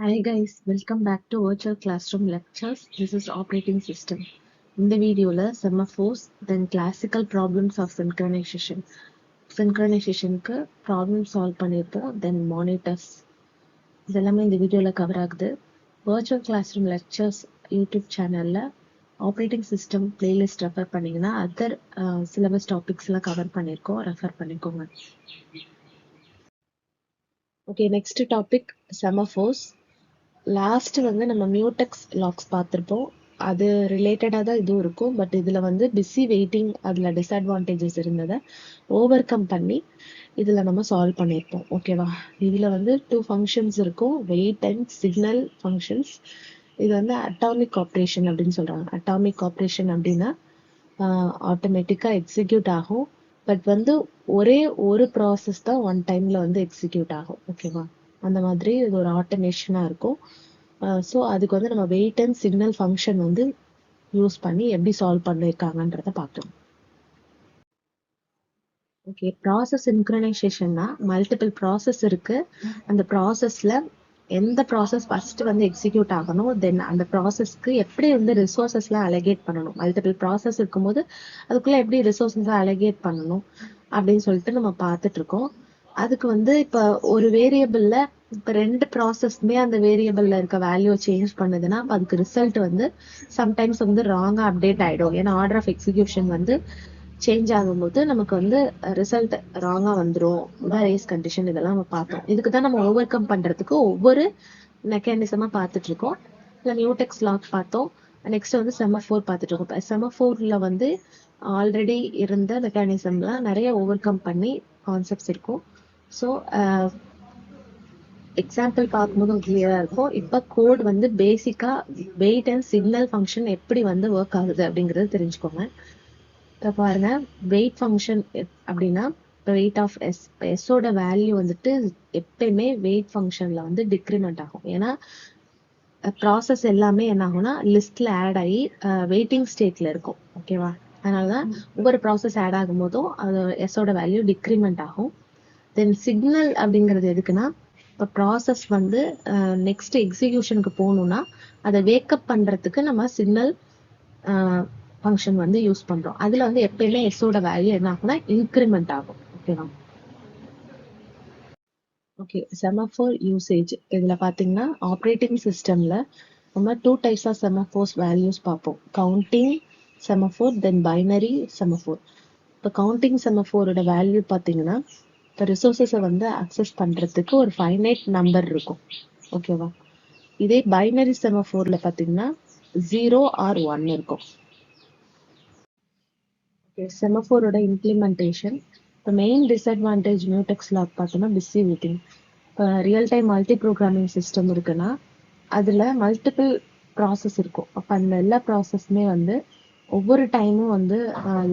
Hi guys, welcome back to Virtual Classroom Lectures. This is Operating System. இந்த வீடியோல semaphores, then classical problems of synchronization. Synchronizationக்கு problem solve பண்ணிருப்போம், then monitors. இதெல்லாமே இந்த வீடியோல cover ஆகுது. Virtual Classroom Lectures YouTube சேனல்ல operating system playlist refer பண்ணீங்கன்னா other syllabus டாபிக்ஸ்லாம் cover பண்ணியிருக்கோம், ரெஃபர் பண்ணிக்கோங்க. Okay, next topic semaphores. Last வந்து நம்ம மியூடெக்ஸ் லாக்ஸ் பார்த்துருப்போம். அது ரிலேட்டடாக தான் இதுவும் இருக்கும். பட் இதில் வந்து பிஸி வெயிட்டிங் அதில் டிஸ்அட்வான்டேஜஸ் இருந்ததை ஓவர் கம் பண்ணி இதில் நம்ம சால்வ் பண்ணியிருப்போம். ஓகேவா? இதில் வந்து 2 ஃபங்க்ஷன்ஸ் இருக்கும், வெயிட் அண்ட் சிக்னல் ஃபங்க்ஷன்ஸ். இது வந்து அட்டாமிக் ஆப்ரேஷன் அப்படின்னு சொல்கிறாங்க. அட்டாமிக் ஆப்ரேஷன் அப்படின்னா ஆட்டோமேட்டிக்காக எக்ஸிக்யூட் ஆகும். பட் வந்து ஒரே ஒரு ப்ராசஸ் தான் ஒன் டைமில் வந்து எக்ஸிக்யூட் ஆகும். ஓகேவா? அந்த மாதிரி இது ஒரு ஆட்டோமேஷனாக இருக்கும். ஸோ அதுக்கு வந்து நம்ம வெயிட் அண்ட் சிக்னல் ஃபங்க்ஷன் வந்து யூஸ் பண்ணி எப்படி சால்வ் பண்ணியிருக்காங்கன்றத பார்க்கலாம். ஓகே, ப்ராசஸ் சின்க்ரனைசேஷன்னா மல்டிபிள் ப்ராசஸ் இருக்கு. அந்த ப்ராசஸ்ல எந்த ப்ராசஸ் ஃபர்ஸ்ட் வந்து எக்ஸிக்யூட் ஆகணும், தென் அந்த ப்ராசஸ்க்கு எப்படி வந்து ரிசோர்சஸ்லாம் அலகேட் பண்ணணும். மல்டிபிள் ப்ராசஸ் இருக்கும்போது அதுக்குள்ள எப்படி ரிசோர்சஸ் அலகேட் பண்ணணும் அப்படின்னு சொல்லிட்டு நம்ம பார்த்துட்டு இருக்கோம். அதுக்கு வந்து இப்போ ஒரு வேரியபிள்ல இப்போ 2 ப்ராசஸ்மே அந்த வேரியபிள்ல இருக்க வேல்யூ சேஞ்ச் பண்ணுதுன்னா அதுக்கு ரிசல்ட் வந்து சம்டைம்ஸ் வந்து ராங்கா அப்டேட் ஆயிடும். ஏன்னா ஆர்டர் ஆஃப் எக்ஸிகியூஷன் வந்து சேஞ்ச் ஆகும்போது நமக்கு வந்து ரிசல்ட் ராங்கா வந்துடும். இதான் ரேஸ் கண்டிஷன். இதெல்லாம் நம்ம பார்த்தோம். இதுக்கு தான் நம்ம ஓவர் கம் பண்றதுக்கு ஒவ்வொரு மெக்கானிசமா பார்த்துட்டு இருக்கோம். இல்லை மியூடெக்ஸ் லாக் பார்த்தோம். நெக்ஸ்ட் வந்து செமஃபோர் பார்த்துட்டு இருக்கோம். செமஃபோர்ல வந்து ஆல்ரெடி இருந்த மெக்கானிசம்லாம் நிறைய ஓவர் கம் பண்ணி கான்செப்ட்ஸ் இருக்கும். ஸோ எக்ஸாம்பிள் பார்க்கும்போது கிளியரா இருக்கும். இப்போ கோட் வந்து பேசிக்கா வெயிட் அண்ட் சிக்னல் ஃபங்க்ஷன் எப்படி வந்து ஒர்க் ஆகுது அப்படிங்கறது தெரிஞ்சுக்கோங்க. இப்போ பாருங்க, வெயிட் ஃபங்க்ஷன் அப்படின்னா இப்போ வெயிட் ஆஃப் எஸ், இப்போ எஸ்ஸோட வேல்யூ வந்துட்டு எப்பயுமே வெயிட் ஃபங்க்ஷன்ல வந்து டிக்ரிமெண்ட் ஆகும். ஏன்னா ப்ராசஸ் எல்லாமே என்ன ஆகும்னா லிஸ்ட்ல ஆட் ஆகி வெயிட்டிங் ஸ்டேட்ல இருக்கும். ஓகேவா? அதனாலதான் ஒவ்வொரு ப்ராசஸ் ஆட் ஆகும் போதும் அது எஸ்ஸோட வேல்யூ டிக்ரிமெண்ட் ஆகும். தென் சிக்னல் அப்படிங்கிறது எதுக்குன்னா இப்போ ப்ராசஸ் வந்து நெக்ஸ்ட் எக்ஸிகியூஷனுக்கு போகணும்னா அதை வேக்கப் பண்றதுக்கு நம்ம சிக்னல் ஃபங்க்ஷன் வந்து யூஸ் பண்றோம். அதுல வந்து எப்பயுமே எஸ்ஸோட வேல்யூ என்ன ஆகும்னா இன்க்ரிமெண்ட் ஆகும். ஓகேவா? Okay, semaphore usage. இதுல பாத்தீங்கன்னா ஆப்ரேட்டிங் சிஸ்டம்ல நம்ம 2 டைப்ஸ் ஆஃப் செமஃபோர்ஸ் வேல்யூஸ் பார்ப்போம். கவுண்டிங் செமஃபோர், தென் பைனரி செமஃபோர். இப்போ கவுண்டிங் செமஃபோரோட வேல்யூ பார்த்தீங்கன்னா இப்போ ரிசோர்ஸஸை வந்து அக்சஸ் பண்றதுக்கு ஒரு ஃபைனைட் நம்பர் இருக்கும். ஓகேவா? இதே பைனரி செமஃபோர்ல பார்த்தீங்கன்னா 0 ஆர் 1 இருக்கும். செமஃபோரோட இம்ப்ளிமெண்டேஷன். இப்போ மெயின் டிஸ்அட்வான்டேஜ் மியூடெக்ஸ் லாக் பார்த்தோம்னா பிஸி வெயிட்டிங். இப்போ real time multi programming system இருக்குன்னா அதுல மல்டிபிள் ப்ராசஸ் இருக்கும். அப்போ அந்த எல்லா ப்ராசஸ்மே வந்து ஒவ்வொரு டைமும் வந்து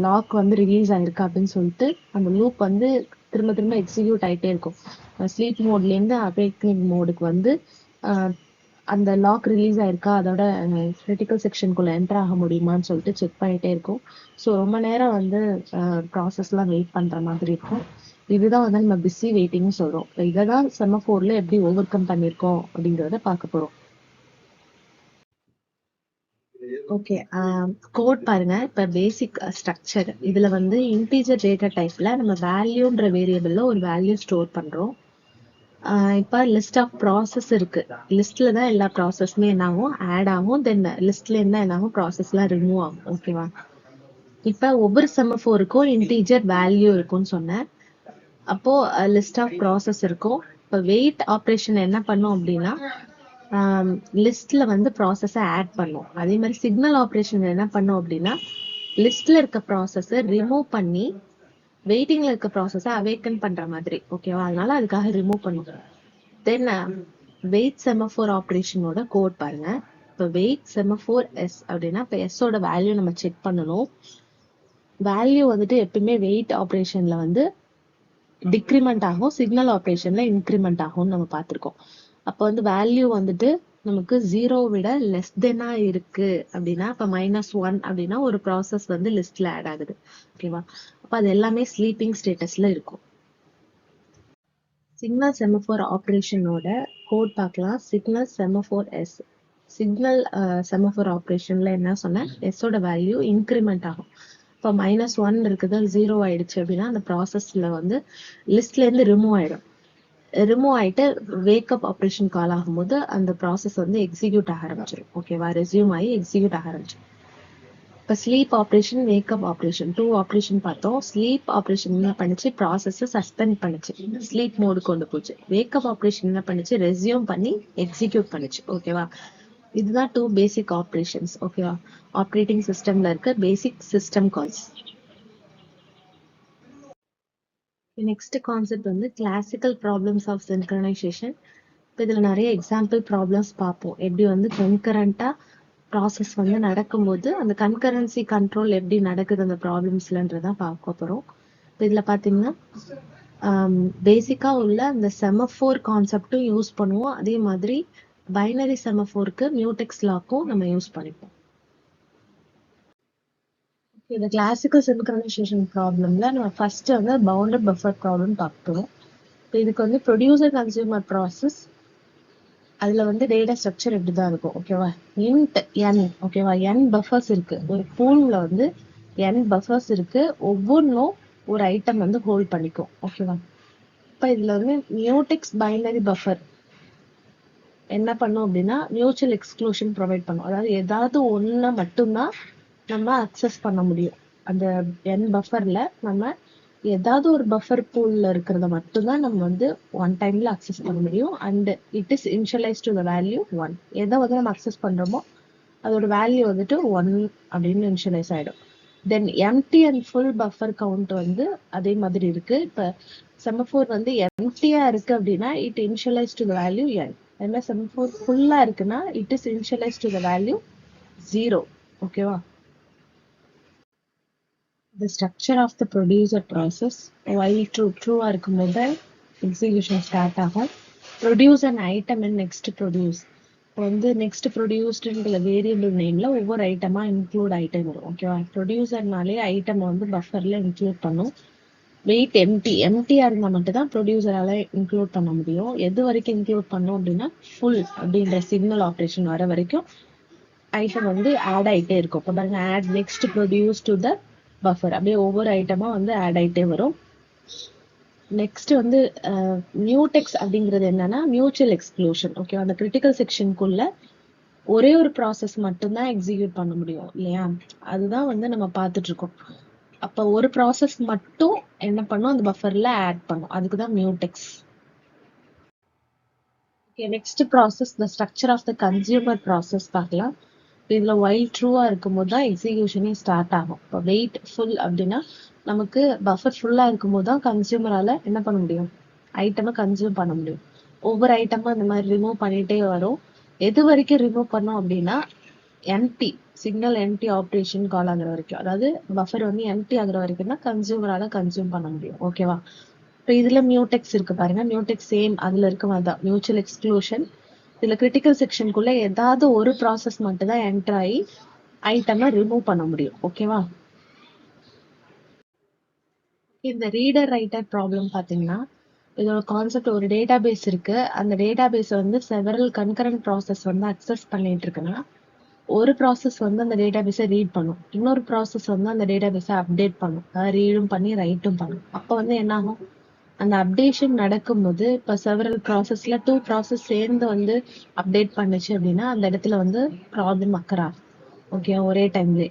லாக் வந்து ரிலீஸ் ஆயிருக்கு அப்படின்னு சொல்லிட்டு அந்த லூப் வந்து திரும்ப திரும்ப எக்ஸிக்யூட் ஆயிட்டே இருக்கும். ஸ்லீப் மோட்ல இருந்து அவேக்கனிங் மோடுக்கு வந்து அந்த லாக் ரிலீஸ் ஆயிருக்கா, அதோட கிரிட்டிக்கல் செக்ஷனுக்குள்ள என்டர் ஆக முடியுமான்னு சொல்லிட்டு செக் பண்ணிட்டே இருக்கும். ஸோ ரொம்ப நேரம் வந்து ப்ராசஸ்லாம் வெயிட் பண்ற மாதிரி இருக்கும். இதுதான் வந்து நம்ம பிஸி வெயிட்டிங்னு சொல்றோம். இதை தான் செமஃபோர்ல எப்படி ஓவர் கம் பண்ணியிருக்கோம் அப்படிங்கிறத பார்க்க போறோம். ஓகே, கோட் பாருங்க. இப்ப பேசிக் ஸ்ட்ரக்சர் இதுல வந்து இன்டீஜர் டேட்டா டைப்ல நம்ம வேல்யூன்ற வேரியபிள்ல ஒரு வேல்யூ ஸ்டோர் பண்றோம். இப்ப லிஸ்ட் ஆஃப் ப்ராசஸ் இருக்கு. லிஸ்ட்ல தான் எல்லா ப்ராசஸ்மே என்ன ஆகும், ஆட் ஆகும். தென் லிஸ்ட்ல இருந்தா என்ன ஆகும், ப்ராசஸ் எல்லாம் ரிமூவ் ஆகும். ஓகேவா? இப்ப ஒவ்வொரு செமஃபோருக்கும் இன்டீஜர் வேல்யூ இருக்கும்னு சொன்னேன். அப்போ லிஸ்ட் ஆஃப் ப்ராசஸ் இருக்கும். இப்ப வெயிட் ஆப்ரேஷன் என்ன பண்ணும் அப்படின்னா லிஸ்ட்ல வந்து ப்ராசஸை ஆட் பண்ணும். அதே மாதிரி சிக்னல் ஆப்ரேஷன் என்ன பண்ணும் அப்படின்னா லிஸ்ட்ல இருக்க ப்ராசஸை ரிமூவ் பண்ணி வெயிட்டிங்ல இருக்க ப்ராசஸை அவேக்கன் பண்ற மாதிரி. ஓகேவா? அதனால அதுக்காக ரிமூவ் பண்ணும். தென் வெயிட் செமஃபோர் ஆப்ரேஷனோட கோட் பாருங்க. இப்போ வெயிட் செமஃபோர் எஸ் அப்படின்னா இப்போ எஸ்ஸோட வேல்யூ நம்ம செக் பண்ணணும். வேல்யூ வந்துட்டு எப்பயுமே வெயிட் ஆப்ரேஷன்ல வந்து டிக்ரிமெண்ட் ஆகும், சிக்னல் ஆப்ரேஷன்ல இன்க்ரிமெண்ட் ஆகும்னு நம்ம பார்த்திருக்கோம். அப்போ வந்து வேல்யூ வந்துட்டு நமக்கு 0 விட லெஸ் தென்னா இருக்கு அப்படின்னா இப்போ -1 அப்படின்னா ஒரு ப்ராசஸ் வந்து லிஸ்ட்ல ஆட் ஆகுது. ஓகேவா? அப்ப அது எல்லாமே ஸ்லீப்பிங் ஸ்டேட்டஸ்ல இருக்கும். சிக்னல் செமஃபோர் ஆப்ரேஷனோட கோட் பார்க்கலாம். Signal semaphore S. Signal semaphore ஆப்ரேஷன்ல என்ன சொன்னேன், எஸ்ஸோட வேல்யூ இன்க்ரிமெண்ட் ஆகும். இப்போ -1 இருக்குது, 0 ஆயிடுச்சு அப்படின்னா அந்த ப்ராசஸ்ல வந்து லிஸ்ட்ல இருந்து ரிமூவ் ஆயிடும். ரிமூவ் ஆயிட்டு வேக்கப் ஆப்ரேஷன் கால் ஆகும்போது அந்த ப்ராசஸ் வந்து எக்ஸிக்யூட் ஆக ஆரம்பிச்சிடும். ஓகேவா, ரெஸ்யூம் ஆகி எக்ஸிக்யூட் ஆக ஆரம்பிச்சிடும். இப்போ sleep operation, wake up operation 2 operation பார்த்தோம். ஸ்லீப் ஆப்ரேஷன் என்ன பண்ணிச்சு, ப்ராசஸ் சஸ்பெண்ட் பண்ணிச்சு, ஸ்லீப் மோடு கொண்டு போச்சு. வேக்கப் ஆப்ரேஷன் என்ன பண்ணிச்சு, ரெஸ்யூம் பண்ணி எக்ஸிக்யூட் பண்ணிச்சு. ஓகேவா, இதுதான் 2 பேசிக் ஆப்ரேஷன்ஸ். ஓகேவா, ஆப்ரேட்டிங் சிஸ்டம்ல இருக்க பேசிக் சிஸ்டம் கால்ஸ். நெக்ஸ்ட் கான்செப்ட் வந்து கிளாசிக்கல் ப்ராப்ளம்ஸ் ஆஃப் சின்க்ரனைசேஷன். இப்போ இதுல நிறைய எக்ஸாம்பிள் ப்ராப்ளம்ஸ் பார்ப்போம். எப்படி வந்து கன்கரண்டா ப்ராசஸ் வந்து நடக்கும்போது அந்த கன்கரன்சி கண்ட்ரோல் எப்படி நடக்குது அந்த ப்ராப்ளம்ஸ்லன்றதான் பார்க்க போறோம். இதுல பாத்தீங்கன்னா பேசிக்கா உள்ள அந்த செமஃபோர் கான்செப்டும் யூஸ் பண்ணுவோம். அதே மாதிரி பைனரி செமஃபோருக்கு மியூடெக்ஸ் லாக்கும் நம்ம யூஸ் பண்ணிப்போம். இந்த கிளாசிக்கல் சின்க்ரனைசேஷன் ப்ராப்ளம்ல நம்ம ஃபர்ஸ்ட் வந்து பவுண்டட் பஃபர் ப்ராப்ளம் பார்க்கிறோம். இப்போ இதுக்கு வந்து ப்ரொடியூசர் கன்சியூமர் ப்ராசஸ், அதுல வந்து டேட்டா ஸ்ட்ரக்சர் இப்படிதான் இருக்கும். ஓகேவா, இன்ட் n. ஓகேவா, n பஃபர்ஸ் இருக்கு. ஒரு பூல்ல வந்து n பஃபர்ஸ் இருக்கு. ஒவ்வொன்றும் ஒரு ஐட்டம் வந்து ஹோல்ட் பண்ணிக்கும். ஓகேவா, இப்ப இதுல வந்து மியூடெக்ஸ் பைனரி பஃபர் என்ன பண்ணும் அப்படின்னா மியூச்சுவல் எக்ஸ்க்ளூஷன் ப்ரொவைட் பண்ணும். அதாவது ஏதாவது ஒண்ணு மட்டும்தான் நம்ம அக்சஸ் பண்ண முடியும். அந்த n பஃபர்ல நம்ம ஏதாவது ஒரு பஃபர் பூல்ல இருக்கிறத மட்டும்தான் நம்ம வந்து ஒன் டைம்ல அக்சஸ் பண்ண முடியும். And it is initialise to the value 1. எதை வந்து நம்ம அக்சஸ் பண்றோமோ அதோட வேல்யூ வந்துட்டு 1 அப்படின்னு இனிஷியலைஸ் ஆயிடும். Then empty and full buffer count வந்து அதே மாதிரி இருக்கு. இப்ப செமஃபோர் வந்து எம்டியா இருக்கு அப்படின்னா it initialise to the value n. அதே மாதிரி செமஃபோர் ஃபுல்லா இருக்குன்னா it is initialise to the value 0. ஓகேவா, the structure of the producer process while true இருக்கும்போது execution start ஆகும். produce an item and next produce. வந்து next produced வேரியபிள் நேம்ல ஒவ்வொரு ஐட்டமா இன்க்ளூட் ஆயிட்டே வரும். ஓகேவா, ப்ரொடியூசர்னாலே ஐட்டம் வந்து பஃபர்ல இன்க்ளூட் பண்ணும். வெயிட் எம்டியா இருந்தா மட்டும் தான் ப்ரொடியூசரால இன்க்ளூட் பண்ண முடியும். எது வரைக்கும் இன்க்ளூட் பண்ணும் அப்படின்னா ஃபுல் அப்படின்ற சிக்னல் ஆப்ரேஷன் வர வரைக்கும் ஐட்டம் வந்து ஆட் ஆயிட்டே இருக்கும். இப்போ பாருங்க, add next produce to the buffer, அப்படியே ஒவ்வொரு ஐட்டமா வந்து ஆட் ஆயிட்டே வரும். நெக்ஸ்ட் வந்து மியூடெக்ஸ் அப்படிங்கிறது என்னன்னா மியூச்சுவல் எக்ஸ்க்ளூஷன். ஓகே, அந்த கிரிட்டிக்கல் செக்ஷனுக்குள்ள ஒரே ஒரு ப்ராசஸ் மட்டும்தான் எக்ஸிக்யூட் பண்ண முடியும் இல்லையா, அதுதான் வந்து நம்ம பார்த்துட்டு இருக்கோம். அப்ப ஒரு ப்ராசஸ் மட்டும் என்ன பண்ணும், அந்த பஃபர்ல ஆட் பண்ணும், அதுக்குதான் mutex. Okay, next process the structure of the consumer process பார்க்கலாம். இதுல வைல் ட்ரூவா இருக்கும்போது தான் எக்ஸிகியூஷனே ஸ்டார்ட் ஆகும். இப்போ வெயிட் ஃபுல் அப்படின்னா நமக்கு பஃபர் ஃபுல்லா இருக்கும்போது தான் கன்சியூமரால என்ன பண்ண முடியும், ஐட்டமை கன்சியூம் பண்ண முடியும். ஒவ்வொரு ஐட்டமும் இந்த மாதிரி ரிமூவ் பண்ணிட்டே வரும். எது வரைக்கும் ரிமூவ் பண்ணோம் அப்படின்னா எம்டி சிக்னல் எம்டி ஆப்ரேஷன் கால் ஆகுற வரைக்கும், அதாவது பஃபர் வந்து எம்டி ஆகுற வரைக்கும் தான் கன்சியூமரால கன்சியூம் பண்ண முடியும். ஓகேவா, இப்போ இதுல மியூடெக்ஸ் இருக்கு பாருங்க. மியூடெக்ஸ் சேம் அதுல இருக்க மாதிரி தான், மியூச்சுவல் எக்ஸ்க்ளூஷன். இதுல கிரிட்டிக்கல் செக்ஷனுக்குள்ள ஏதாவது ஒரு ப்ராசஸ் மட்டும் தான் என்டர் ஆகி ஐட்டமை ரிமூவ் பண்ண முடியும். ஓகேவா, இந்த ரீடர் ரைட்டர் ப்ராப்ளம் பாத்தீங்கன்னா இதோட கான்செப்ட், ஒரு டேட்டா பேஸ் இருக்கு. அந்த டேட்டா பேஸ் வந்து செவரல் கன்கரண்ட் ப்ராசஸ் வந்து அக்சஸ் பண்ணிட்டு இருக்குன்னா ஒரு ப்ராசஸ் வந்து அந்த டேட்டா பேஸை ரீட் பண்ணும், இன்னொரு ப்ராசஸ் வந்து அந்த டேட்டா பேஸை அப்டேட் பண்ணும், அதாவது ரீடும் பண்ணி ரைட்டும் பண்ணும். அப்ப வந்து என்ன ஆகும், அந்த அப்டேஷன் நடக்கும்போது இப்ப செவரல் ப்ராசஸ்ல 2 ப்ராசஸ் சேர்ந்து வந்து அப்டேட் பண்ணுச்சு அப்படின்னா அந்த இடத்துல வந்து ப்ராப்ளம் அக்கரா. ஓகே, ஒரே டைம்ல.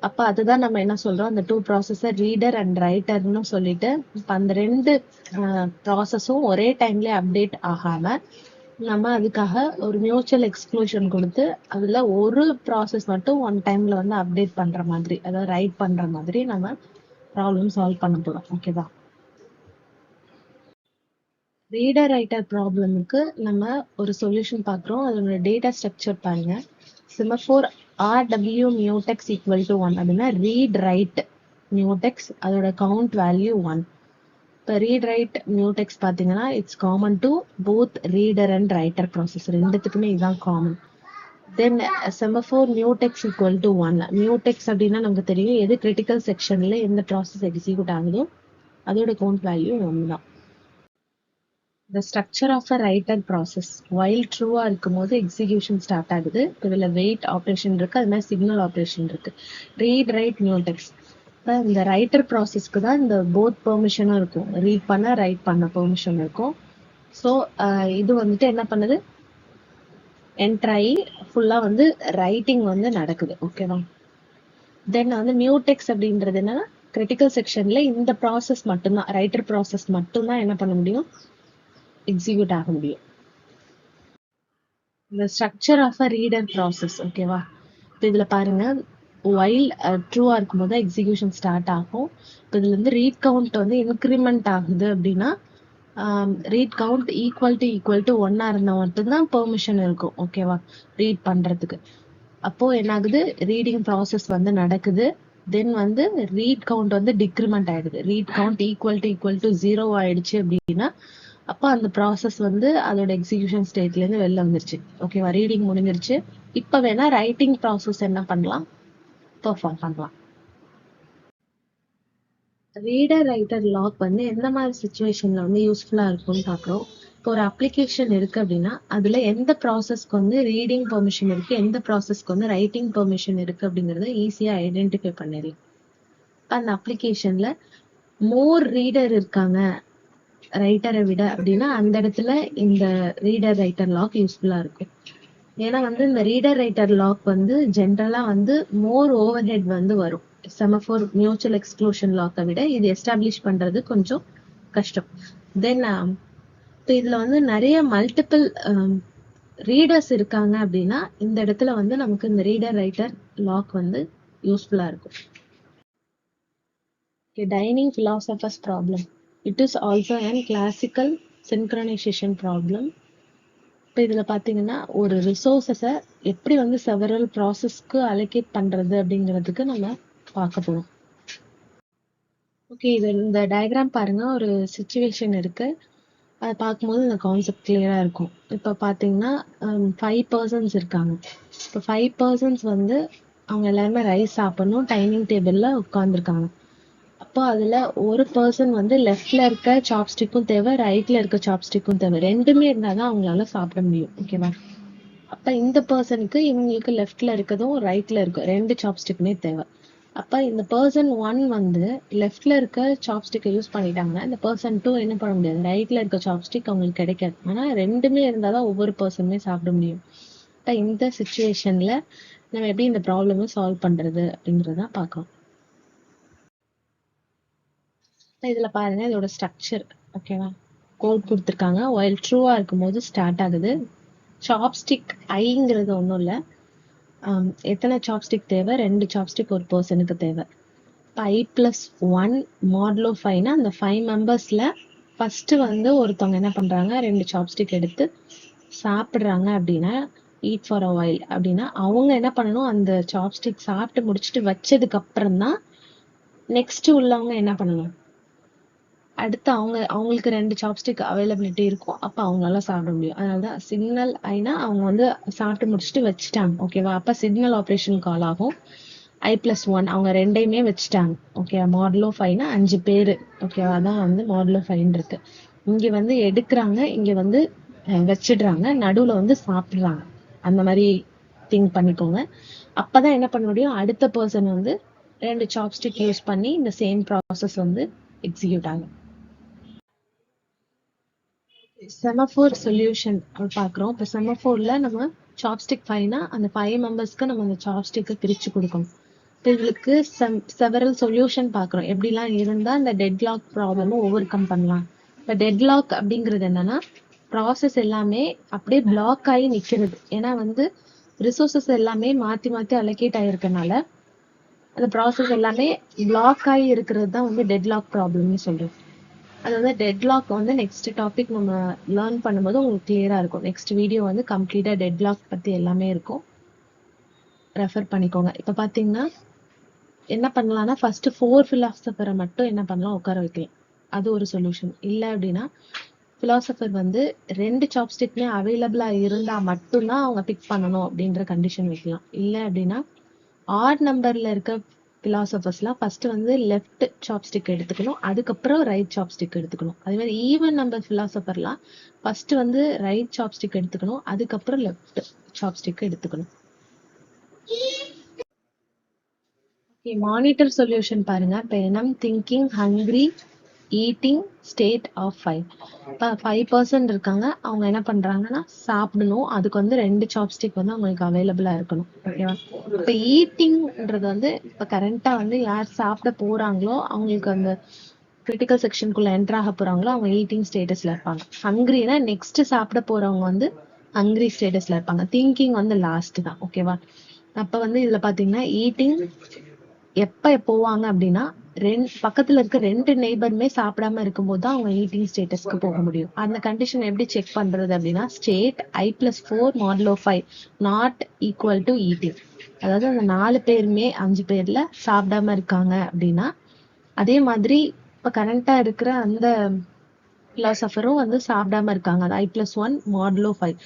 அப்ப அதுதான் நம்ம என்ன சொல்றோம், அந்த 2 ப்ராசஸ ரீடர் அண்ட் ரைட்டர்னு சொல்லிட்டு, இப்ப அந்த 2 ப்ராசஸும் ஒரே டைம்ல அப்டேட் ஆகாம நம்ம அதுக்காக ஒரு மியூச்சுவல் எக்ஸ்க்ளூஷன் கொடுத்து அதுல ஒரு ப்ராசஸ் மட்டும் ஒன் டைம்ல வந்து அப்டேட் பண்ற மாதிரி, அதாவது ரைட் பண்ற மாதிரி நம்ம ப்ராப்ளம் சால்வ் பண்ண போறோம். ஓகேவா, ரீடர் ரைட்டர் ப்ராப்ளமுக்கு நம்ம ஒரு சொல்யூஷன் பார்க்குறோம். அதோட டேட்டா ஸ்ட்ரக்சர் பாருங்க. Semaphore RW mutex equal to 1 அப்படின்னா ரீட் ரைட் மியூடெக்ஸ், அதோட கவுண்ட் வேல்யூ 1. இப்போ ரீட் ரைட் மியூடெக்ஸ் பார்த்தீங்கன்னா it's common to both reader and writer process, ரெண்டுத்துக்குமே இதுதான் common. Then semaphore mutex equal to 1. Mutex அப்படின்னா நமக்கு தெரியும் எது கிரிட்டிக்கல் செக்ஷன்ல எந்த ப்ராசஸ் எக்ஸிக்யூட் ஆகுதோ அதோட கவுண்ட் வேல்யூ 1 தான். the structure of a writer process while true இருக்கும்போது execution start ஆகுது. இதுல wait operation இருக்கு, அது மாதிரி signal operation இருக்கு. read write mutex. இந்த ரைட்டர் ப்ராசஸ்க்கு தான் இந்த போத் பெர்மிஷனும் இருக்கும். ரீட் பண்ண ரைட் பண்ண பெர்மிஷன் இருக்கும். ஸோ இது வந்துட்டு என்ன பண்ணுது, என்டர் ஆகி ஃபுல்லா வந்து ரைட்டிங் வந்து நடக்குது. ஓகேவா? தென் வந்து மியூடெக்ஸ் அப்படின்றது என்னன்னா, கிரிட்டிக்கல் செக்ஷன்ல இந்த ப்ராசஸ் மட்டும்தான், ரைட்டர் ப்ராசஸ் மட்டும்தான் என்ன பண்ண முடியும், எக்ஸிக்யூட் ஆக முடியும். இந்த structure of a reader process. ஓகேவா? இப்போ இதுல பாருங்க, வைல் ட்ரூவா இருக்கும்போது எக்ஸிக்யூஷன் ஸ்டார்ட் ஆகும். இப்போ இதுல இருந்து ரீட் கவுண்ட் வந்து இன்க்ரிமெண்ட் ஆகுது அப்படின்னா, ரீட் கவுண்ட் ஈக்குவல் டு 1 இருந்தா மட்டும்தான் பெர்மிஷன் இருக்கும். ஓகேவா? ரீட் பண்றதுக்கு. அப்போ என்ன ஆகுது, ரீடிங் ப்ராசஸ் வந்து நடக்குது. தென் வந்து ரீட் கவுண்ட் வந்து டிக்ரிமெண்ட் ஆயிடுது. ரீட் கவுண்ட் ஈக்குவல் டு 0 ஆயிடுச்சு அப்படின்னா, அப்போ அந்த ப்ராசஸ் வந்து அதோட எக்ஸிகியூஷன் ஸ்டேட்ல இருந்து வெளில வந்துருச்சு. ஓகேவா? ரீடிங் முடிஞ்சிருச்சு. இப்ப வேணா ரைட்டிங் ப்ராசஸ் என்ன பண்ணலாம், பெர்ஃபார்ம் பண்ணலாம். ரீடர் ரைட்டர் லாக் வந்து எந்த மாதிரி சுச்சுவேஷன்ல வந்து யூஸ்ஃபுல்லா இருக்கும்னு பாக்குறோம். இப்போ ஒரு அப்ளிகேஷன் இருக்கு அப்படின்னா, அதுல எந்த ப்ராசஸ்க்கு வந்து ரீடிங் பெர்மிஷன் இருக்கு, எந்த ப்ராசஸ்க்கு வந்து ரைட்டிங் பெர்மிஷன் இருக்கு அப்படிங்கறத ஈஸியா ஐடென்டிஃபை பண்ணிடலாம். அந்த அப்ளிகேஷன்ல மோர் ரீடர் இருக்காங்க ரைட்டரை விட அப்படின்னா, அந்த இடத்துல இந்த ரீடர் ரைட்டர் லாக் யூஸ்ஃபுல்லா இருக்கும். ஏன்னா வந்து இந்த ரீடர் ரைட்டர் லாக் வந்து ஜென்ரலா வந்து மோர் ஓவர் ஹெட் வந்து வரும். செமஃபோர் மியூச்சுவல் எக்ஸ்க்ளூஷன் லாக்கை விட இது எஸ்டாப்ளிஷ் பண்றது கொஞ்சம் கஷ்டம். தென் இப்போ இதுல வந்து நிறைய மல்டிபிள் ரீடர்ஸ் இருக்காங்க அப்படின்னா, இந்த இடத்துல வந்து நமக்கு இந்த ரீடர் ரைட்டர் லாக் வந்து யூஸ்ஃபுல்லா இருக்கும். Dining philosophers problem. It is also an classical synchronisation problem. இப்போ இதுல பாத்தீங்கன்னா, ஒரு ரிசோர்ஸஸை எப்படி வந்து செவரல் ப்ராசஸ்க்கு அலோகேட் பண்றது அப்படிங்கிறதுக்கு நம்ம பார்க்க போறோம். ஓகே, இது இந்த டயக்ராம் பாருங்க, ஒரு சுச்சுவேஷன் இருக்கு. அதை பார்க்கும்போது இந்த கான்செப்ட் கிளியரா இருக்கும். இப்போ பாத்தீங்கன்னா 5 பர்சன்ஸ் இருக்காங்க. இப்போ 5 பர்சன்ஸ் வந்து அவங்க எல்லாருமே ரைஸ் சாப்பிடணும், டைனிங் டேபிள்ல உட்கார்ந்துருக்காங்க. அப்போ அதுல ஒரு பர்சன் வந்து லெஃப்ட்ல இருக்க சாப்ஸ்டிக்கும் தேவை, ரைட்ல இருக்க சாப்ஸ்டிக்கும் தேவை. ரெண்டுமே இருந்தாதான் அவங்களால சாப்பிட முடியும். ஓகேவா? அப்ப இந்த பர்சனுக்கு இவங்களுக்கு லெஃப்ட்ல இருக்கதும் ரைட்ல இருக்கும் ரெண்டு சாப்ஸ்டிக்குமே தேவை. அப்ப இந்த பர்சன் 1 வந்து லெஃப்ட்ல இருக்க சாப்ஸ்டிக்கை யூஸ் பண்ணிட்டாங்கன்னா, இந்த பர்சன் 2 என்ன பண்ண முடியாது, ரைட்ல இருக்க சாப்ஸ்டிக் அவங்களுக்கு கிடைக்காது. ஆனா ரெண்டுமே இருந்தாதான் ஒவ்வொரு பர்சனுமே சாப்பிட முடியும். இப்ப இந்த சுச்சுவேஷன்ல நம்ம எப்படி இந்த ப்ராப்ளமை சால்வ் பண்றது அப்படிங்கறத பார்க்கலாம். இதுல பாருங்க, இதோட ஸ்ட்ரக்சர். ஓகேவா? கோட் கொடுத்துருக்காங்க. ஒயில் ட்ரூவா இருக்கும்போது ஸ்டார்ட் ஆகுது. சாப்ஸ்டிக் ஐங்கிறது ஒன்றும் இல்லை, எத்தனை சாப்ஸ்டிக் தேவை, 2 சாப்ஸ்டிக் ஒரு பர்சனுக்கு தேவை. ஐ பிளஸ் 1 மாடுலோ 5னா அந்த 5 மெம்பர்ஸ்ல ஃபர்ஸ்ட் வந்து ஒருத்தவங்க என்ன பண்றாங்க, 2 சாப்ஸ்டிக் எடுத்து சாப்பிடுறாங்க அப்படின்னா, ஈட் ஃபார் அ வைல் அப்படின்னா, அவங்க என்ன பண்ணணும், அந்த சாப்ஸ்டிக் சாப்பிட்டு முடிச்சுட்டு வச்சதுக்கு அப்புறம் தான் நெக்ஸ்ட் உள்ளவங்க என்ன பண்ணணும், அடுத்து அவங்களுக்கு 2 சாப்ஸ்டிக் அவைலபிலிட்டி இருக்கும். அப்ப அவங்களால சாப்பிட முடியும். அதனாலதான் சிக்னல் ஐனா அவங்க வந்து சாப்பிட்டு முடிச்சுட்டு வச்சுட்டாங்க. ஓகேவா? அப்ப சிக்னல் ஆபரேஷன் கால் ஆகும். I+1 அவங்க ரெண்டையுமே வச்சுட்டாங்க. ஓகே, மாடுலோ 5னா 5 பேரு. ஓகேவா? அதான் வந்து மாடுலோ 5 இருக்கு. இங்க வந்து எடுக்கிறாங்க, இங்க வந்து வச்சிடுறாங்க, நடுவுல வந்து சாப்பிடுறாங்க. அந்த மாதிரி திங்க் பண்ணிக்கோங்க. அப்பதான் என்ன பண்ண முடியும், அடுத்த பர்சன் வந்து 2 சாப்ஸ்டிக் யூஸ் பண்ணி இந்த சேம் ப்ராசஸ் வந்து எக்ஸிக்யூட் ஆகும். செமஃபோர் சொல்யூஷன் பாக்குறோம். இப்போ செமஃபோர்ல நம்ம சாப்ஸ்டிக் 5னா அந்த 5 மெம்பர்ஸ்க்கு நம்ம அந்த சாப்ஸ்டிக்கை பிரிச்சு கொடுக்கணும். இதுக்கு செவரல் சொல்யூஷன் பாக்குறோம். எப்படிலாம் இருந்தா இந்த டெட்லாக் ப்ராப்ளமும் ஓவர் கம் பண்ணலாம். இப்போ டெட்லாக் அப்படிங்கிறது என்னன்னா, ப்ராசஸ் எல்லாமே அப்படியே பிளாக் ஆகி நிக்கிறது. ஏன்னா வந்து ரிசோர்சஸ் எல்லாமே மாத்தி மாத்தி அலோகேட் ஆயிருக்கனால அந்த ப்ராசஸ் எல்லாமே பிளாக் ஆகி இருக்கிறது தான் வந்து டெட்லாக் ப்ராப்ளம்னு சொல்றோம். அதாவது டெட்லாக் வந்து நெக்ஸ்ட் டாபிக் நம்ம லேர்ன் பண்ணும்போது உங்களுக்கு கிளியரா இருக்கும். நெக்ஸ்ட் வீடியோ வந்து கம்ப்ளீட்டா டெட்லாக் பத்தி எல்லாமே இருக்கும், ரெஃபர் பண்ணிக்கோங்க. இப்ப பாத்தீங்கன்னா என்ன பண்ணலாம்னா, ஃபர்ஸ்ட் 4 பிலாசபரை மட்டும் என்ன பண்ணலாம், உட்கார வைக்கலாம். அது ஒரு சொல்யூஷன். இல்லை அப்படின்னா பிலாசபர் வந்து 2 சாப்ஸ்டிக்மே அவைலபிளா இருந்தா மட்டும்தான் அவங்க பிக் பண்ணணும் அப்படின்ற கண்டிஷன் வைக்கலாம். இல்லை அப்படின்னா ஆட் நம்பர்ல இருக்க பிலாசபர்ஸ்லாம் ஃபர்ஸ்ட் வந்து லெஃப்ட் சாப்ஸ்டிக் எடுத்துக்கணும், அதுக்கப்புறம் ரைட் சாப்ஸ்டிக் எடுத்துக்கணும். அதே மாதிரி ஈவன் நம்பர் பிலாசபர்லாம் ஃபர்ஸ்ட் வந்து ரைட் சாப்ஸ்டிக் எடுத்துக்கணும், அதுக்கப்புறம் லெஃப்ட் சாப்ஸ்டிக் எடுத்துக்கணும். மானிட்டர் சொல்யூஷன் பாருங்க. இப்போ enum thinking, hungry, eating, state of 5. இப்போ 5% இருக்காங்க, அவங்க என்ன பண்றாங்கன்னா சாப்பிடணும், அதுக்கு வந்து 2 சாப்ஸ்டிக் வந்து அவங்களுக்கு அவைலபிளா இருக்கணும். ஓகேவா? இப்போ ஈட்டிங்ன்றது வந்து இப்போ கரண்டா வந்து யார் சாப்பிட போறாங்களோ அவங்களுக்கு அந்த கிரிட்டிக்கல் செக்ஷனுக்குள்ள என்டர் ஆக போறாங்களோ அவங்க ஈட்டிங் ஸ்டேட்டஸ்ல இருப்பாங்க. ஹங்க்ரினா நெக்ஸ்ட் சாப்பிட போறவங்க வந்து ஹங்க்ரி ஸ்டேட்டஸ்ல இருப்பாங்க. திங்கிங் வந்து லாஸ்ட் தான். ஓகேவா? அப்ப வந்து இதுல பாத்தீங்கன்னா ஈட்டிங் எப்ப போவாங்க அப்படின்னா பக்கத்துல இருக்க 2 நெய்பருமே சாப்பிடாம இருக்கும்போது தான் அவங்க ஈட்டிங் ஸ்டேட்டஸ்க்கு போக முடியும். அந்த கண்டிஷன் எப்படி செக் பண்றது அப்படின்னா state I+4 modulo 5 not equal to eating. அதாவது அந்த 4 பேருமே 5 பேர்ல சாப்பிடாம இருக்காங்க அப்படின்னா, அதே மாதிரி இப்ப கரண்டா இருக்கிற அந்த பிலாசபரும் வந்து சாப்பிடாம இருக்காங்க, அது I+1 மாடுலோ 5.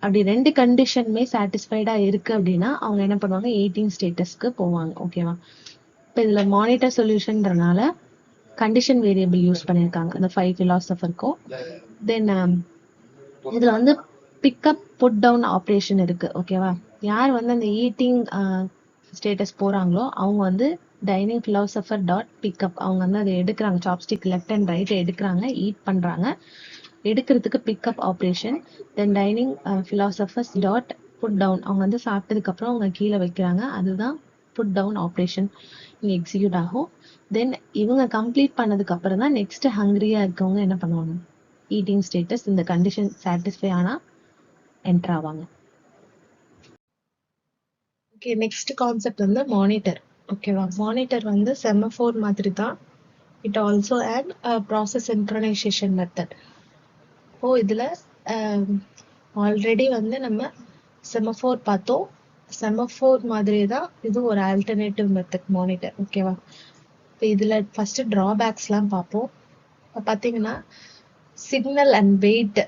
அப்படி 2 கண்டிஷனுமே சாட்டிஸ்ஃபைடா இருக்கு அப்படின்னா அவங்க என்ன பண்ணுவாங்க, ஈட்டிங் ஸ்டேட்டஸ்க்கு போவாங்க. ஓகேவா? இப்போ இதுல மானிட்டர் சொல்யூஷன்றனால கண்டிஷன் வேரியபிள் யூஸ் பண்ணியிருக்காங்க அந்த 5 பிலாசபருக்கும். தென் இதுல வந்து பிக்கப் புட் டவுன் ஆப்ரேஷன் இருக்கு. ஓகேவா? யார் வந்து அந்த ஈட்டிங் ஸ்டேட்டஸ் போறாங்களோ அவங்க வந்து டைனிங் பிலாசபர் டாட் பிக்கப் அவங்க வந்து அதை எடுக்கிறாங்க, சாப்ஸ்டிக் லெஃப்ட் அண்ட் ரைட் எடுக்கிறாங்க, ஈட் பண்றாங்க. எடுக்கிறதுக்கு pickup operation. Then dining philosophers dot put down அவங்க வந்து சாப்பிட்டதுக்கு அப்புறம் அவங்க கீழே வைக்கிறாங்க, அதுதான் புட் டவுன் ஆப்ரேஷன் இங்க எக்ஸிக்யூட் ஆகும். தென் இவங்க கம்ப்ளீட் பண்ணதுக்கு அப்புறம் தான் நெக்ஸ்ட் ஹங்கிரியா இருக்கவங்க என்ன பண்ணுவாங்க, ஈட்டிங் ஸ்டேட்டஸ் இந்த கண்டிஷன் சாட்டிஸ்ஃபை ஆனா என்டர் ஆவாங்க. ஓகே, நெக்ஸ்ட் கான்செப்ட் வந்து மானிட்டர். ஓகேவா? மானிட்டர் வந்து செமஃபோர் மாதிரி தான். It also and process synchronization method. ஓ இதுல ஆல்ரெடி வந்து நம்ம செமஃபோர் பார்த்தோம். செமஃபோர் மாதிரி தான் இது ஒரு ஆல்டர்னேட்டிவ் மெத்தட் மானிட்டர். ஓகேவா? இப்போ இதுல ஃபர்ஸ்ட் டிராபேக்ஸ்லாம் பார்ப்போம். இப்போ பார்த்தீங்கன்னா சிக்னல் அண்ட் வெயிட்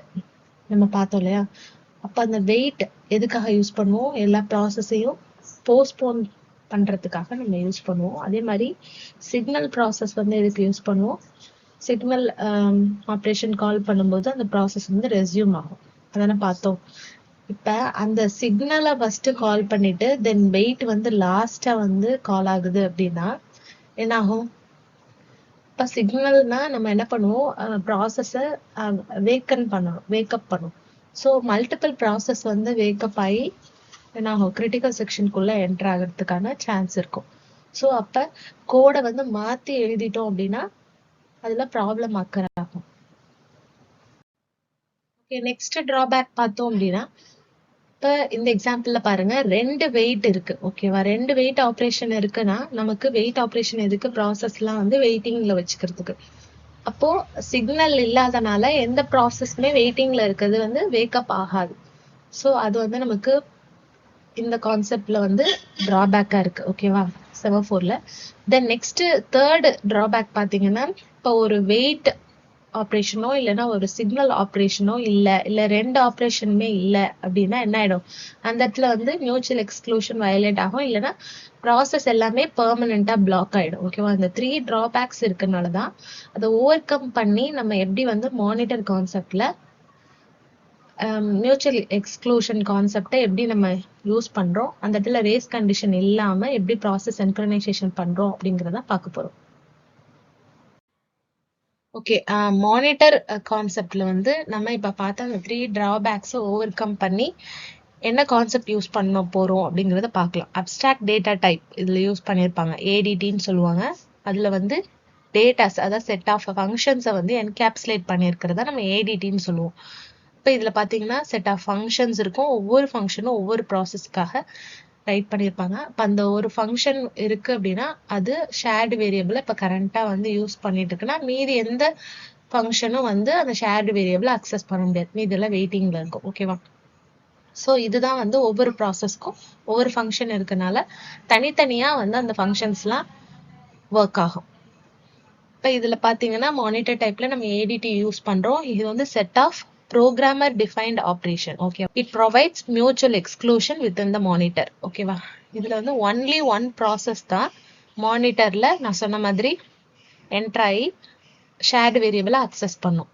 நம்ம பார்த்தோம் இல்லையா? அப்போ அந்த வெயிட் எதுக்காக யூஸ் பண்ணுவோம், எல்லா ப்ராசஸையும் போஸ்ட்போன் பண்றதுக்காக நம்ம யூஸ் பண்ணுவோம். அதே மாதிரி சிக்னல் ப்ராசஸ் வந்து எதுக்கு யூஸ் பண்ணுவோம், சிக்னல் ஆப்ரேஷன் கால் பண்ணும்போது அந்த ப்ராசஸ் வந்து ரெஸ்யூம் ஆகும், அதான பார்த்தோம். இப்ப அந்த சிக்னலை ஃபர்ஸ்ட் கால் பண்ணிட்டு தென் வெயிட் வந்து லாஸ்டா வந்து கால் ஆகுது அப்படின்னா என்ன ஆகும்? இப்ப சிக்னல்னா நம்ம என்ன பண்ணுவோம், ப்ராசஸ வேக்கன் பண்ணணும், வேக்கப் பண்ணும். ஸோ மல்டிபிள் ப்ராசஸ் வந்து வேக்கப் ஆகி என்ன ஆகும், கிரிட்டிக்கல் செக்ஷனுக்குள்ள என்டர் ஆகிறதுக்கான சான்ஸ் இருக்கும். ஸோ அப்ப கோடை வந்து மாத்தி எழுதிட்டோம் அப்படின்னா அதுல ப்ராப்ளம் அக்கர் ஆகும். ஓகே, நெக்ஸ்ட் டிராபேக் பார்த்தோம் அப்படின்னா இப்ப இந்த எக்ஸாம்பிள்ல பாருங்க 2 வெயிட் இருக்கு. ஓகேவா? 2 வெயிட் ஆப்ரேஷன் இருக்குன்னா நமக்கு வெயிட் ஆப்ரேஷன் எதுக்கு, ப்ராசஸ் எல்லாம் வந்து வெயிட்டிங்ல வச்சுக்கிறதுக்கு. அப்போ சிக்னல் இல்லாதனால எந்த ப்ராசஸ்மே வெயிட்டிங்ல இருக்கிறது வந்து வேக்கப் ஆகாது. ஸோ அது வந்து நமக்கு இந்த கான்செப்ட்ல வந்து டிராபேக்கா இருக்கு. ஓகேவா? செமஃபோர்ல. தென் நெக்ஸ்ட் தேர்ட் டிராபேக் பாத்தீங்கன்னா இப்போ ஒரு வெயிட் ஆப்ரேஷனோ இல்லைன்னா ஒரு சிக்னல் ஆப்ரேஷனோ இல்ல 2 ஆப்ரேஷனுமே இல்ல அப்படின்னா என்ன ஆயிடும், அந்த இடத்துல வந்து மியூச்சுவல் எக்ஸ்க்ளூஷன் வயலேட் ஆகும், இல்லைன்னா ப்ராசஸ் எல்லாமே பெர்மனண்டா பிளாக் ஆயிடும். ஓகேவா? இந்த 3 டிராபேக்ஸ் இருக்கனாலதான் அதை ஓவர் கம் பண்ணி நம்ம எப்படி வந்து மானிட்டர் கான்செப்ட்ல மியூச்சுவல் எக்ஸ்க்ளூஷன் கான்செப்டை எப்படி நம்ம யூஸ் பண்றோம், அந்த இடத்துல ரேஸ் கண்டிஷன் இல்லாம எப்படி ப்ராசஸ் சின்க்ரனைசேஷன் பண்றோம் அப்படிங்கறத பார்க்க போறோம். ஓகே, மானிட்டர் கான்செப்ட்ல வந்து நம்ம இப்ப பார்த்த அந்த 3 டிராபேக்ஸை ஓவர் கம் பண்ணி என்ன கான்செப்ட் யூஸ் பண்ண போறோம் அப்படிங்கறத பார்க்கலாம். அப்ஸ்ட்ராக்ட் டேட்டா டைப் இதுல யூஸ் பண்ணிருப்பாங்க, ஏடிடின்னு சொல்லுவாங்க. அதுல வந்து டேட்டாஸ், அதாவது செட் ஆஃப் ஃபங்க்ஷன்ஸை வந்து என்கேப்சுலேட் பண்ணியிருக்கிறதா நம்ம ஏடிடின்னு சொல்லுவோம். இப்போ இதுல பாத்தீங்கன்னா செட் ஆஃப் ஃபங்க்ஷன்ஸ் இருக்கும், ஒவ்வொரு ஃபங்க்ஷனும் ஒவ்வொரு ப்ராசஸ்க்காக ரைட் பண்ணியிருப்பாங்க. இப்போ அந்த ஒரு ஃபங்க்ஷன் இருக்கு அப்படின்னா அது ஷேர்டு வேரியபிள் இப்போ கரண்டா வந்து யூஸ் பண்ணிட்டு இருக்குன்னா மீதி எந்த ஃபங்க்ஷனும் வந்து அந்த ஷேர்டு வேரியபிள் அக்சஸ் பண்ண முடியாது, மீதி எல்லாம் வெயிட்டிங்ல இருக்கும். ஓகேவா? ஸோ இதுதான் வந்து ஒவ்வொரு ப்ராசஸ்க்கும் ஒவ்வொரு ஃபங்க்ஷன் இருக்கனால தனித்தனியா வந்து அந்த ஃபங்க்ஷன்ஸ்லாம் ஒர்க் ஆகும். இப்போ இதுல பாத்தீங்கன்னா மானிட்டர் டைப்ல நம்ம ஏடிடி யூஸ் பண்றோம். இது வந்து set of programmer defined operation. Okay, it provides mutual exclusion within the monitor. ஓகேவா? இதுல வந்து only one process தான் மானிட்டர்ல நான் சொன்ன மாதிரி என்டர் ஆகி ஷேர்டு வேரியபிளை அக்சஸ் பண்ணும்.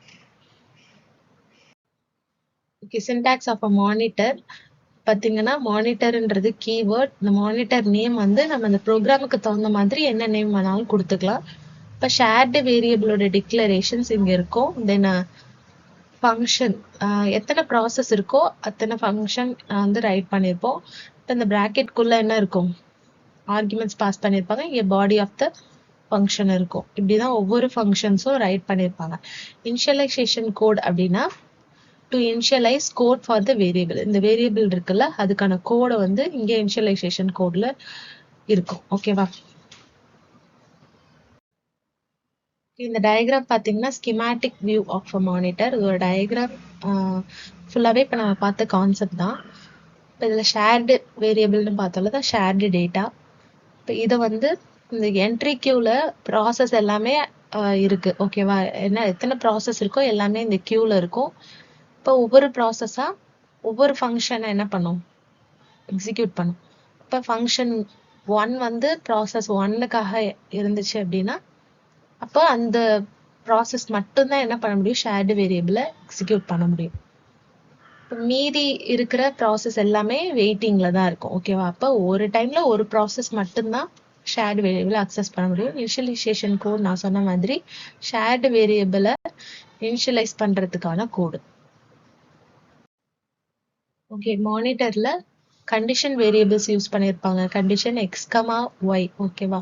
Okay, syntax of a monitor பார்த்தீங்கன்னா, மானிட்டர்ன்றது கீவேர்ட். இந்த மானிட்டர் நேம் வந்து நம்ம இந்த ப்ரோக்ராமுக்கு தகுந்த மாதிரி என்ன நேம் வேணாலும் கொடுத்துக்கலாம். இப்போ ஷேர்டு வேரியபிளோட டிக்ளரேஷன்ஸ் இங்கே இருக்கும். தென் ஃபங்க்ஷன் எத்தனை ப்ராசஸ் இருக்கோ அத்தனை ஃபங்க்ஷன் வந்து ரைட் பண்ணியிருப்போம். இப்போ இந்த ப்ராக்கெட்குள்ளே என்ன இருக்கும், ஆர்குமெண்ட்ஸ் பாஸ் பண்ணியிருப்பாங்க. இங்கே பாடி ஆஃப் த ஃபங்க்ஷன் இருக்கும். இப்படிதான் ஒவ்வொரு ஃபங்க்ஷன்ஸும் ரைட் பண்ணியிருப்பாங்க. இனிஷியலைசேஷன் கோட் அப்படின்னா to initialise code for the variable. இந்த வேரியபிள் இருக்குல்ல, அதுக்கான கோடை வந்து இங்கே இனிஷியலைசேஷன் கோட்ல இருக்கும். ஓகேவா? இந்த டயக்ராம் பார்த்தீங்கன்னா schematic view of a monitor. ஒரு டயக்ராம் ஃபுல்லாகவே இப்போ நம்ம பார்த்த கான்செப்ட் தான். இப்போ இதில் ஷேர்டு வேரியபிள்னு பார்த்தோம்ல தான் ஷேர்டு டேட்டா. இப்போ இதை வந்து இந்த என்ட்ரி கியூவில் ப்ராசஸ் எல்லாமே இருக்கு. ஓகேவா? என்ன எத்தனை ப்ராசஸ் இருக்கோ எல்லாமே இந்த கியூவில் இருக்கும். இப்போ ஒவ்வொரு ப்ராசஸாக ஒவ்வொரு ஃபங்க்ஷனை என்ன பண்ணும், எக்ஸிக்யூட் பண்ணும். இப்போ ஃபங்க்ஷன் 1 வந்து ப்ராசஸ் 1க்காக இருந்துச்சு அப்படின்னா அப்போ அந்த ப்ராசஸ் மட்டும்தான் என்ன பண்ண முடியும், ஷேர்டு வேரியபிளை எக்ஸிக்யூட் பண்ண முடியும். இப்போ மீதி இருக்கிற ப்ராசஸ் எல்லாமே வெயிட்டிங்ல தான் இருக்கும். ஓகேவா? அப்போ ஒரு டைம்ல ஒரு ப்ராசஸ் மட்டும்தான் ஷேர்டு வேரியபிளை அக்சஸ் பண்ண முடியும். இனிஷியலைசேஷன் கோட் நான் சொன்ன மாதிரி ஷேர்டு வேரியபிளை இனிஷியலைஸ் பண்றதுக்கான கோடு. ஓகே, மானிட்டர்ல கண்டிஷன் வேரியபிள்ஸ் யூஸ் பண்ணியிருப்பாங்க. Condition x comma y. ஓகேவா?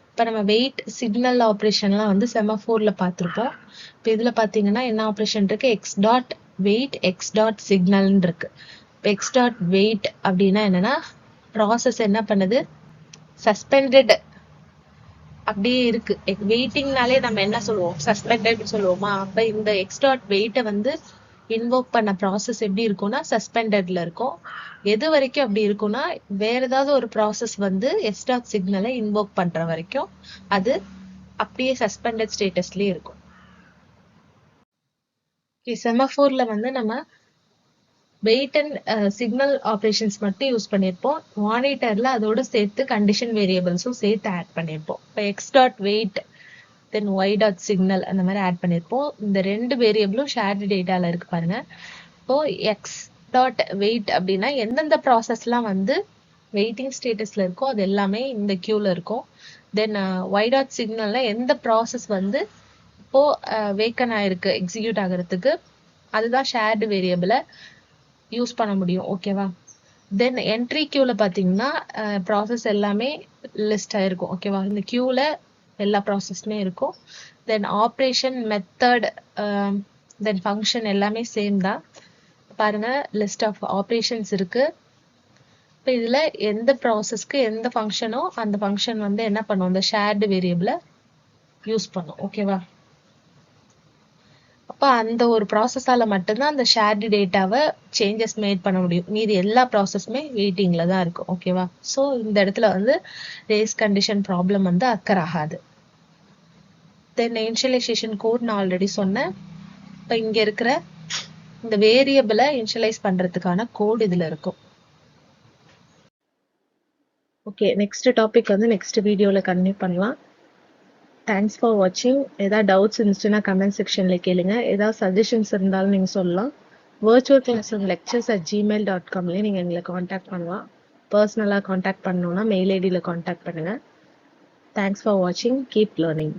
இப்போ நம்ம வெயிட் சிக்னல் ஆப்ரேஷன்லாம் வந்து செமாஃபோர்ல பார்த்துருப்போம். இப்போ இதில் பார்த்தீங்கன்னா என்ன ஆப்ரேஷன் இருக்கு, X dot wait X dot சிக்னல்னு இருக்கு. இப்போ எக்ஸ் டாட் வெயிட் அப்படின்னா என்னன்னா, ப்ராசஸ் என்ன பண்ணுது, சஸ்பெண்டட் அப்படியே இருக்கு. வெயிட்டிங்னாலே நம்ம என்ன சொல்லுவோம், சஸ்பெண்டட் சொல்லுவோமா? அப்போ இந்த எக்ஸ் டாட் வெயிட்டை வந்து இன்வோக் பண்ண ப்ராசஸ் எப்படி இருக்கும்னா சஸ்பெண்டட்ல இருக்கும். எது வரைக்கும் அப்படி இருக்கும்னா, வேற ஏதாவது ஒரு ப்ராசஸ் வந்து எஸ் டாட் சிக்னலை இன்வோக் பண்ற வரைக்கும் அது அப்படியே சஸ்பெண்டட் ஸ்டேட்டஸ்லயே இருக்கும். செமாஃபோர்ல வந்து நம்ம வெயிட் அண்ட் சிக்னல் ஆப்ரேஷன்ஸ் மட்டும் யூஸ் பண்ணியிருப்போம். மானிட்டர்ல அதோட சேர்த்து கண்டிஷன் வேரியபிள்ஸும் சேர்த்து ஆட் பண்ணியிருப்போம். இப்போ எக்ஸ் டாட் வெயிட் தென் ஒய் டாட் சிக்னல் அந்த மாதிரி ஆட் பண்ணியிருப்போம். இந்த ரெண்டு வேரியபிளும் ஷேர்டு டேட்டால இருக்கு பாருங்க. இப்போ எக்ஸ் டாட் வெயிட் அப்படின்னா எந்தெந்த ப்ராசஸ்லாம் வந்து வெயிட்டிங் ஸ்டேட்டஸ்ல இருக்கோ அது எல்லாமே இந்த கியூல இருக்கும். தென் ஒய் டாட் சிக்னல்ல எந்த ப்ராசஸ் வந்து இப்போ வேக்கன் ஆயிருக்கு எக்ஸிக்யூட் ஆகிறதுக்கு, அதுதான் ஷேர்டு வேரியபிளை யூஸ் பண்ண முடியும். ஓகேவா? தென் என்ட்ரி கியூல பார்த்தீங்கன்னா ப்ராசஸ் எல்லாமே லிஸ்ட் ஆயிருக்கும். ஓகேவா? இந்த கியூல எல்லா ப்ராசஸுமே இருக்கும். தென் ஆப்ரேஷன் மெத்தட் தென் ஃபங்க்ஷன் எல்லாமே சேம் தான். பாருங்க, லிஸ்ட் ஆஃப் ஆப்ரேஷன்ஸ் இருக்கு. இப்போ இதில் எந்த ப்ராசஸ்க்கு எந்த ஃபங்க்ஷனோ அந்த ஃபங்க்ஷன் வந்து என்ன பண்ணும், இந்த ஷேர்டு வேரியபிளை யூஸ் பண்ணும். ஓகேவா? அப்போ அந்த ஒரு ப்ராசஸால மட்டும்தான் அந்த ஷேர்டு டேட்டாவை சேஞ்சஸ் மேட் பண்ண முடியும். மீதி எல்லா ப்ராசஸுமே வெயிட்டிங்ல தான் இருக்கும். ஓகேவா? ஸோ இந்த இடத்துல வந்து ரேஸ் கண்டிஷன் ப்ராப்ளம் வந்து அக்கர் ஆகாது. தென் இனிஷியலைசேஷன் கோட் நான் ஆல்ரெடி சொன்னேன். இப்போ இங்கே இருக்கிற இந்த வேரியபிளை இனிஷியலைஸ் பண்றதுக்கான கோட் இதுல இருக்கும். ஓகே, நெக்ஸ்ட் டாபிக் வந்து நெக்ஸ்ட் வீடியோல கண்டினியூ பண்ணலாம். தேங்க்ஸ் ஃபார் வாட்சிங். ஏதாவது டவுட்ஸ் இருந்துச்சுன்னா கமெண்ட் செக்ஷன்ல கேளுங்க. ஏதாவது சஜஷன்ஸ் இருந்தாலும் நீங்க சொல்லலாம். virtual classroom lectures@gmail.comல நீங்க எங்களை காண்டாக்ட் பண்ணலாம். பர்சனலா காண்டாக்ட் பண்ணணும்னா மெயில் ஐடியில காண்டாக்ட் பண்ணுங்க. தேங்க்ஸ் ஃபார் வாட்சிங். Keep learning.